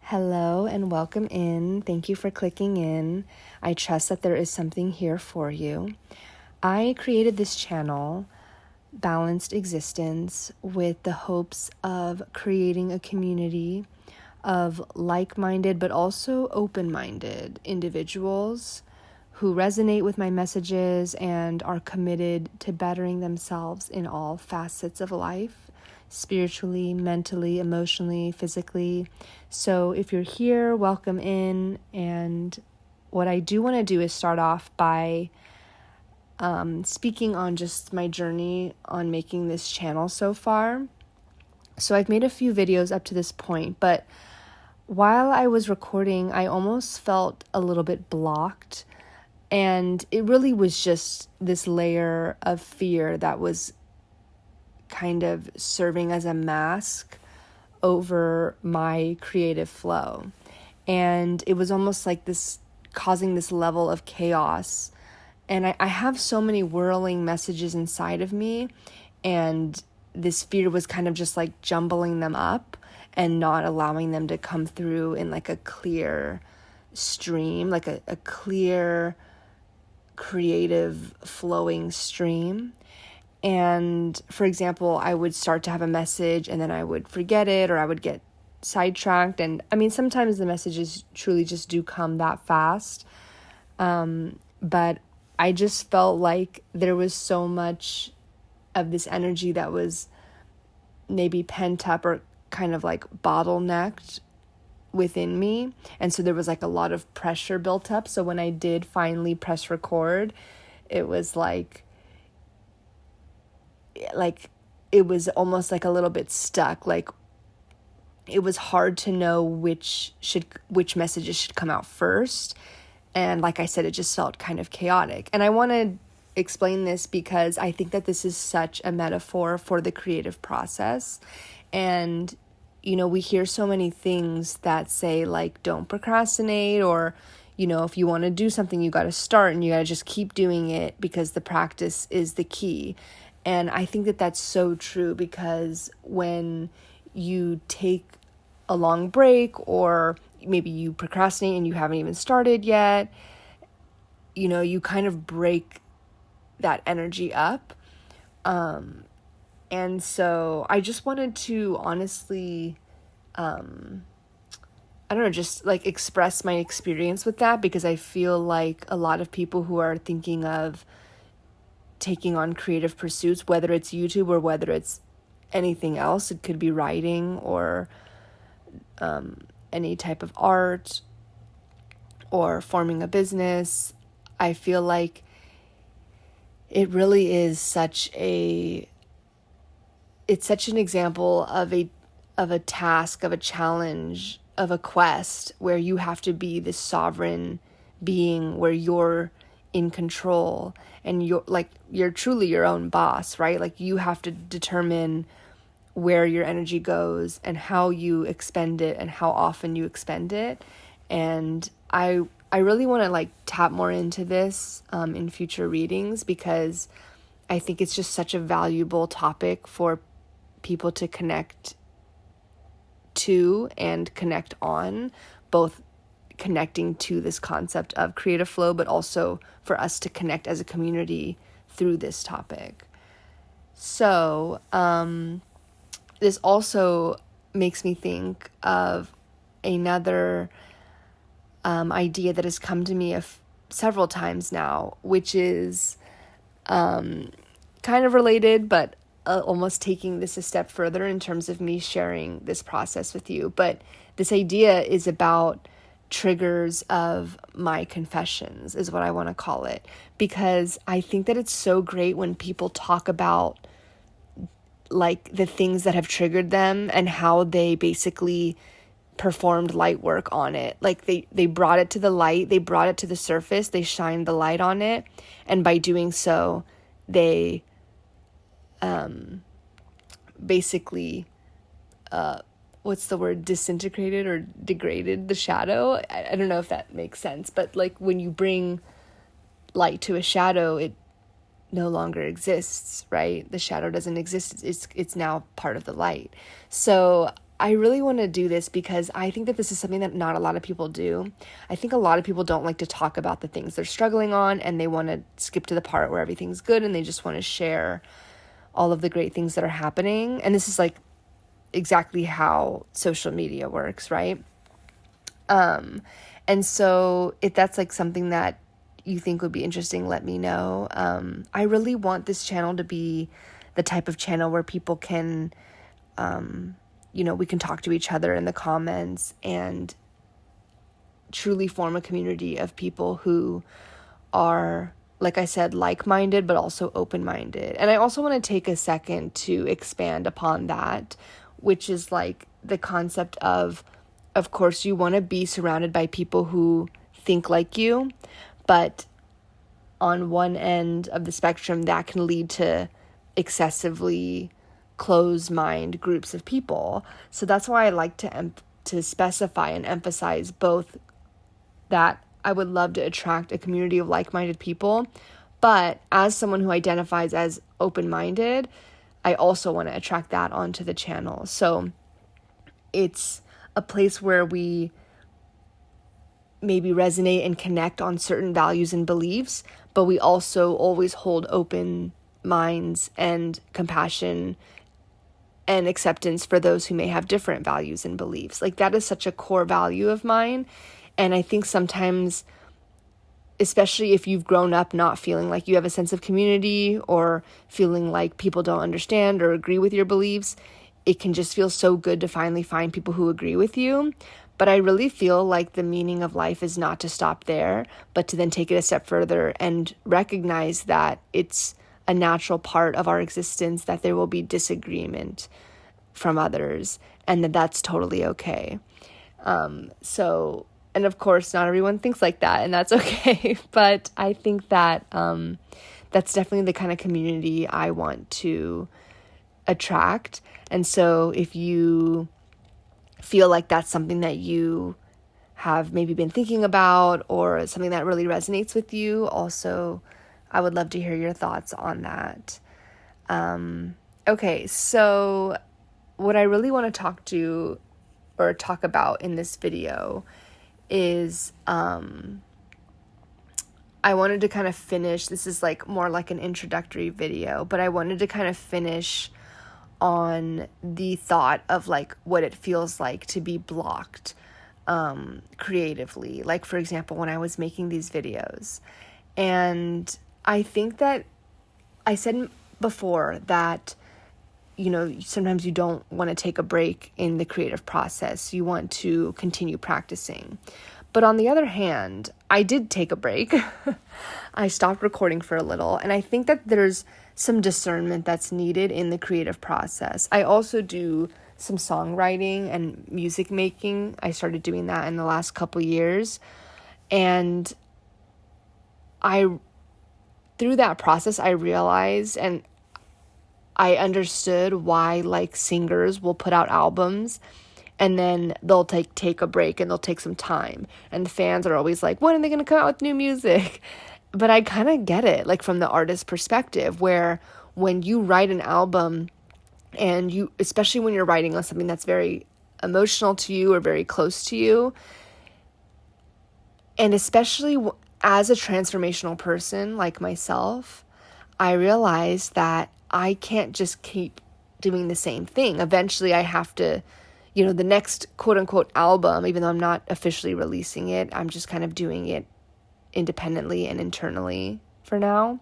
Hello and welcome in. Thank you for clicking in. I trust that there is something here for you. I created this channel, Balanced Existence, with the hopes of creating a community of like-minded but also open-minded individuals who resonate with my messages and are committed to bettering themselves in all facets of life, spiritually, mentally, emotionally, physically. So if you're here, welcome in. And what I do want to do is start off by speaking on just my journey on making this channel so far. So I've made a few videos up to this point, but while I was recording, I almost felt a little bit blocked. And it really was just this layer of fear that was kind of serving as a mask over my creative flow. And it was almost like this, causing this level of chaos. And I have so many whirling messages inside of me, and this fear was kind of just like jumbling them up and not allowing them to come through in like a clear stream, like a clear, creative, flowing stream. And for example, I would start to have a message and then I would forget it, or I would get sidetracked. And I mean, sometimes the messages truly just do come that fast. But I just felt like there was so much of this energy that was maybe pent up or kind of like bottlenecked within me. And so there was like a lot of pressure built up. So when I did finally press record, it was like it was almost like a little bit stuck. Like it was hard to know which messages should come out first. And like I said, it just felt kind of chaotic. And I want to explain this because I think that this is such a metaphor for the creative process. And, you know, we hear so many things that say like, don't procrastinate, or, you know, if you want to do something, you got to start and you got to just keep doing it because the practice is the key. And I think that that's so true, because when you take a long break, or maybe you procrastinate and you haven't even started yet, you know, you kind of break that energy up. And so I just wanted to honestly, I don't know, just like express my experience with that, because I feel like a lot of people who are thinking of taking on creative pursuits, whether it's YouTube or whether it's anything else, it could be writing or any type of art or forming a business. I feel like it really is such an example of a task, of a challenge, of a quest where you have to be this sovereign being, where you're in control and you're truly your own boss, right? Like you have to determine where your energy goes and how you expend it and how often you expend it. And I really want to like tap more into this in future readings, because I think it's just such a valuable topic for people to connect to and connect on, both connecting to this concept of creative flow, but also for us to connect as a community through this topic. So, this also makes me think of another idea that has come to me several times now, which is kind of related, but almost taking this a step further in terms of me sharing this process with you. But this idea is about triggers of my confessions, is what I want to call it, because I think that it's so great when people talk about like the things that have triggered them and how they basically performed light work on it. Like they brought it to the light, they brought it to the surface, they shined the light on it, and by doing so they basically what's the word, disintegrated or degraded the shadow. I don't know if that makes sense, but like when you bring light to a shadow, it no longer exists, right? The shadow doesn't exist. It's now part of the light. So I really want to do this because I think that this is something that not a lot of people do. I think a lot of people don't like to talk about the things they're struggling on, and they want to skip to the part where everything's good, and they just want to share all of the great things that are happening. And this is like exactly how social media works, right? And so if that's like something that you think would be interesting, let me know. I really want this channel to be the type of channel where people can, we can talk to each other in the comments and truly form a community of people who are, like I said, like-minded, but also open-minded. And I also want to take a second to expand upon that, which is like the concept of course, you want to be surrounded by people who think like you, but on one end of the spectrum, that can lead to excessively closed-mind groups of people. So that's why I like to specify and emphasize both that I would love to attract a community of like-minded people, but as someone who identifies as open-minded, I also want to attract that onto the channel. So it's a place where we maybe resonate and connect on certain values and beliefs, but we also always hold open minds and compassion and acceptance for those who may have different values and beliefs. Like, that is such a core value of mine. And I think sometimes, especially if you've grown up not feeling like you have a sense of community or feeling like people don't understand or agree with your beliefs, it can just feel so good to finally find people who agree with you. But I really feel like the meaning of life is not to stop there, but to then take it a step further and recognize that it's a natural part of our existence, that there will be disagreement from others, and that that's totally okay. And of course, not everyone thinks like that, and that's okay. But I think that that's definitely the kind of community I want to attract. And so if you feel like that's something that you have maybe been thinking about or something that really resonates with you, also, I would love to hear your thoughts on that. Okay, so what I really want to talk about in this video is I wanted to kind of finish, this is like more like an introductory video, but I wanted to kind of finish on the thought of like what it feels like to be blocked creatively. Like, for example, when I was making these videos. And I think that I said before that, sometimes you don't want to take a break in the creative process. You want to continue practicing. But on the other hand, I did take a break. I stopped recording for a little. And I think that there's some discernment that's needed in the creative process. I also do some songwriting and music making. I started doing that in the last couple years. And through that process, I realized and I understood why like singers will put out albums and then they'll take a break and they'll take some time. And the fans are always like, when are they going to come out with new music? But I kind of get it, like from the artist's perspective, where when you write an album and especially when you're writing on something that's very emotional to you or very close to you, and especially as a transformational person like myself, I realized that I can't just keep doing the same thing. Eventually I have to, the next quote unquote album, even though I'm not officially releasing it, I'm just kind of doing it independently and internally for now.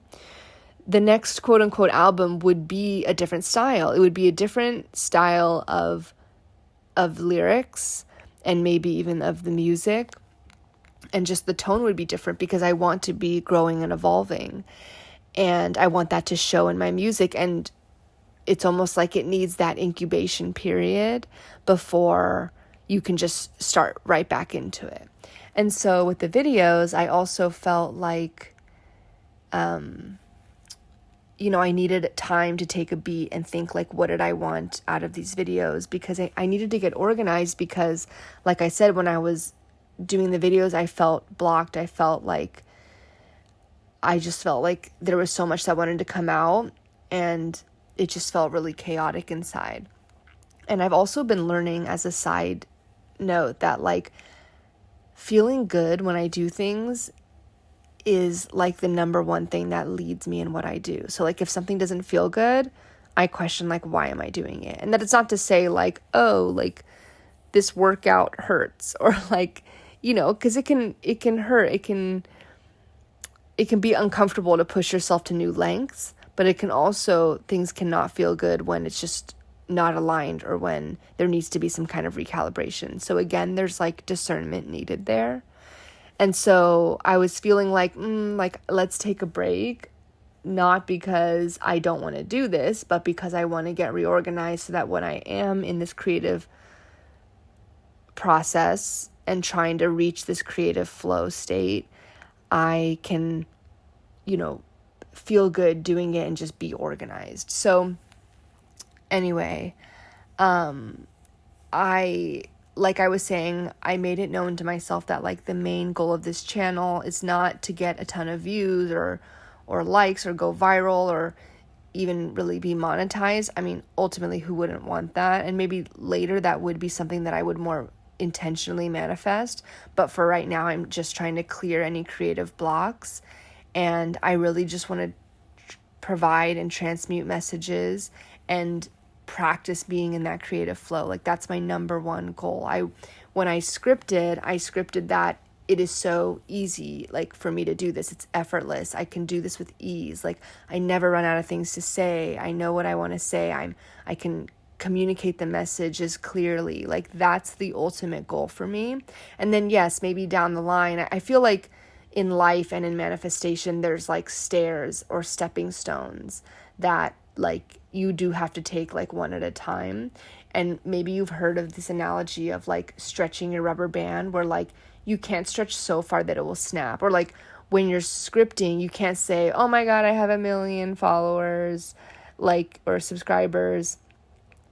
The next quote unquote album would be a different style. It would be a different style of lyrics and maybe even of the music. And just the tone would be different because I want to be growing and evolving. And I want that to show in my music. And it's almost like it needs that incubation period before you can just start right back into it. And so with the videos, I also felt like, I needed time to take a beat and think like, what did I want out of these videos? Because I needed to get organized because, like I said, when I was doing the videos, I felt blocked. I just felt like there was so much that wanted to come out and it just felt really chaotic inside. And I've also been learning, as a side note, that like feeling good when I do things is like the number one thing that leads me in what I do. So like if something doesn't feel good, I question like, why am I doing it? And that it's not to say like, oh, like this workout hurts, or like, because it can hurt. It can be uncomfortable to push yourself to new lengths, but it can also, things cannot feel good when it's just not aligned, or when there needs to be some kind of recalibration. So again, there's like discernment needed there. And so I was feeling like, let's take a break, not because I don't want to do this, but because I want to get reorganized so that when I am in this creative process and trying to reach this creative flow state, I can, feel good doing it and just be organized. So anyway, like I was saying, I made it known to myself that like the main goal of this channel is not to get a ton of views or likes or go viral or even really be monetized. I mean, ultimately, who wouldn't want that? And maybe later that would be something that I would more intentionally manifest. But for right now, I'm just trying to clear any creative blocks. And I really just want to provide and transmute messages and practice being in that creative flow. Like that's my number one goal. When I scripted that it is so easy, like for me to do this. It's effortless. I can do this with ease. Like I never run out of things to say. I know what I want to say. I can communicate the messages clearly. Like that's the ultimate goal for me. And then yes, maybe down the line, I feel like in life and in manifestation, there's like stairs or stepping stones that like you do have to take like one at a time. And maybe you've heard of this analogy of like stretching your rubber band, where like you can't stretch so far that it will snap. Or like when you're scripting, you can't say, oh my God, I have 1 million followers, like, or subscribers,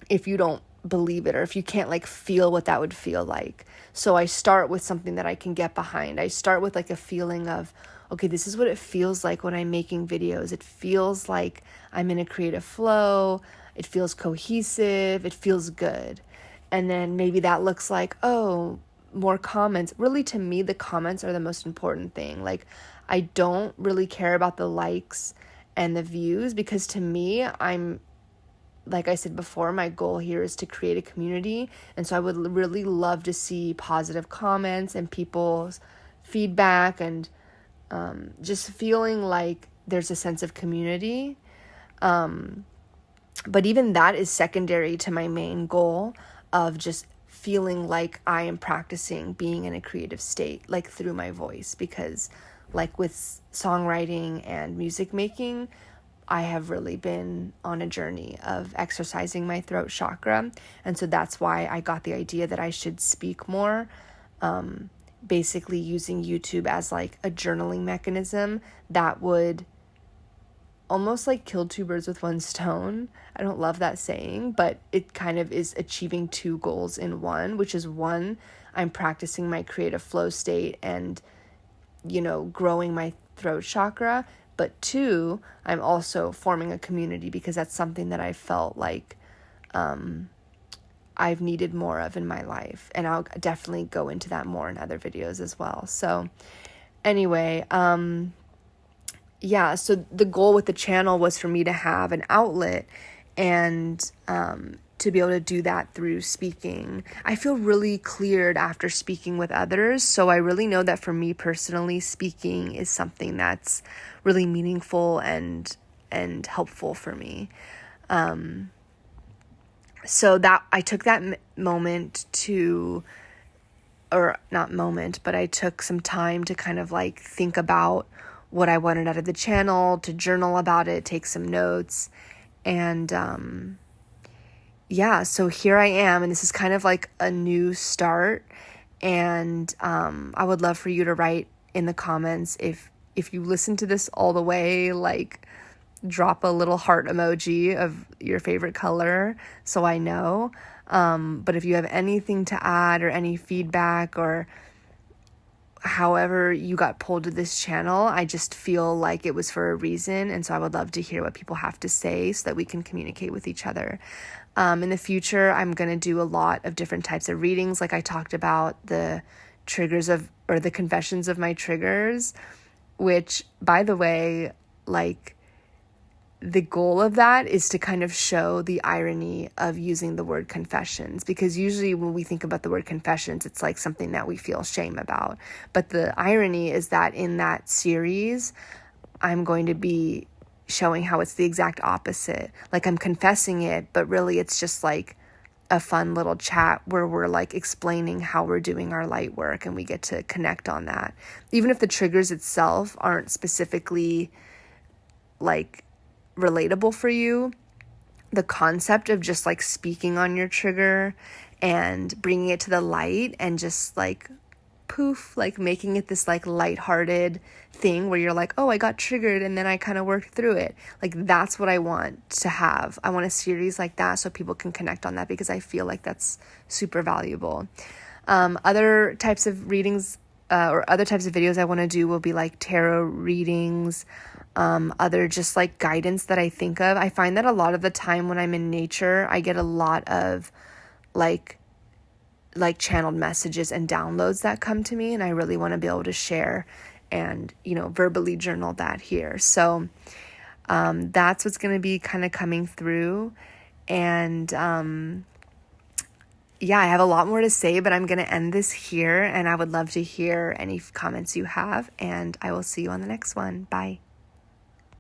if you don't believe it, or if you can't like feel what that would feel like. So I start with something that I can get behind. I start with like a feeling of, okay, this is what it feels like when I'm making videos. It feels like I'm in a creative flow. It feels cohesive. It feels good. And then maybe that looks like, oh, more comments. Really, to me, the comments are the most important thing. Like, I don't really care about the likes and the views, because to me, like I said before, my goal here is to create a community. And so I would really love to see positive comments and people's feedback, and just feeling like there's a sense of community. But even that is secondary to my main goal of just feeling like I am practicing being in a creative state, like through my voice. Because like with songwriting and music making, I have really been on a journey of exercising my throat chakra. And so that's why I got the idea that I should speak more, basically using YouTube as like a journaling mechanism that would almost like kill two birds with one stone. I don't love that saying, but it kind of is achieving two goals in one, which is one, I'm practicing my creative flow state and, growing my throat chakra. But two, I'm also forming a community, because that's something that I felt like I've needed more of in my life. And I'll definitely go into that more in other videos as well. So anyway, yeah, so the goal with the channel was for me to have an outlet and to be able to do that through speaking. I feel really cleared after speaking with others. So I really know that for me personally, speaking is something that's really meaningful and helpful for me. So that I took that moment to, or not moment, but I took some time to kind of like think about what I wanted out of the channel, to journal about it, take some notes. And yeah, so here I am, and this is kind of like a new start. And I would love for you to write in the comments if you listen to this all the way, like drop a little heart emoji of your favorite color so I know. But if you have anything to add or any feedback, or however you got pulled to this channel, I just feel like it was for a reason. And so I would love to hear what people have to say so that we can communicate with each other. In the future, I'm going to do a lot of different types of readings. Like I talked about the the confessions of my triggers, which, by the way, like, the goal of that is to kind of show the irony of using the word confessions, because usually when we think about the word confessions, it's like something that we feel shame about. But the irony is that in that series, I'm going to be showing how it's the exact opposite. Like, I'm confessing it, but really it's just like a fun little chat where we're like explaining how we're doing our light work, and we get to connect on that. Even if the triggers itself aren't specifically like relatable for you, the concept of just like speaking on your trigger and bringing it to the light and just like poof, like making it this like lighthearted thing where you're like, oh, I got triggered and then I kind of worked through it. Like, that's what I want to have. I want a series like that so people can connect on that, because I feel like that's super valuable. Other types of readings or other types of videos I want to do will be like tarot readings, other just like guidance that I think of. I find that a lot of the time when I'm in nature, I get a lot of like channeled messages and downloads that come to me, and I really want to be able to share and, verbally journal that here. So that's what's going to be kind of coming through. And yeah, I have a lot more to say, but I'm going to end this here, and I would love to hear any comments you have, and I will see you on the next one. Bye.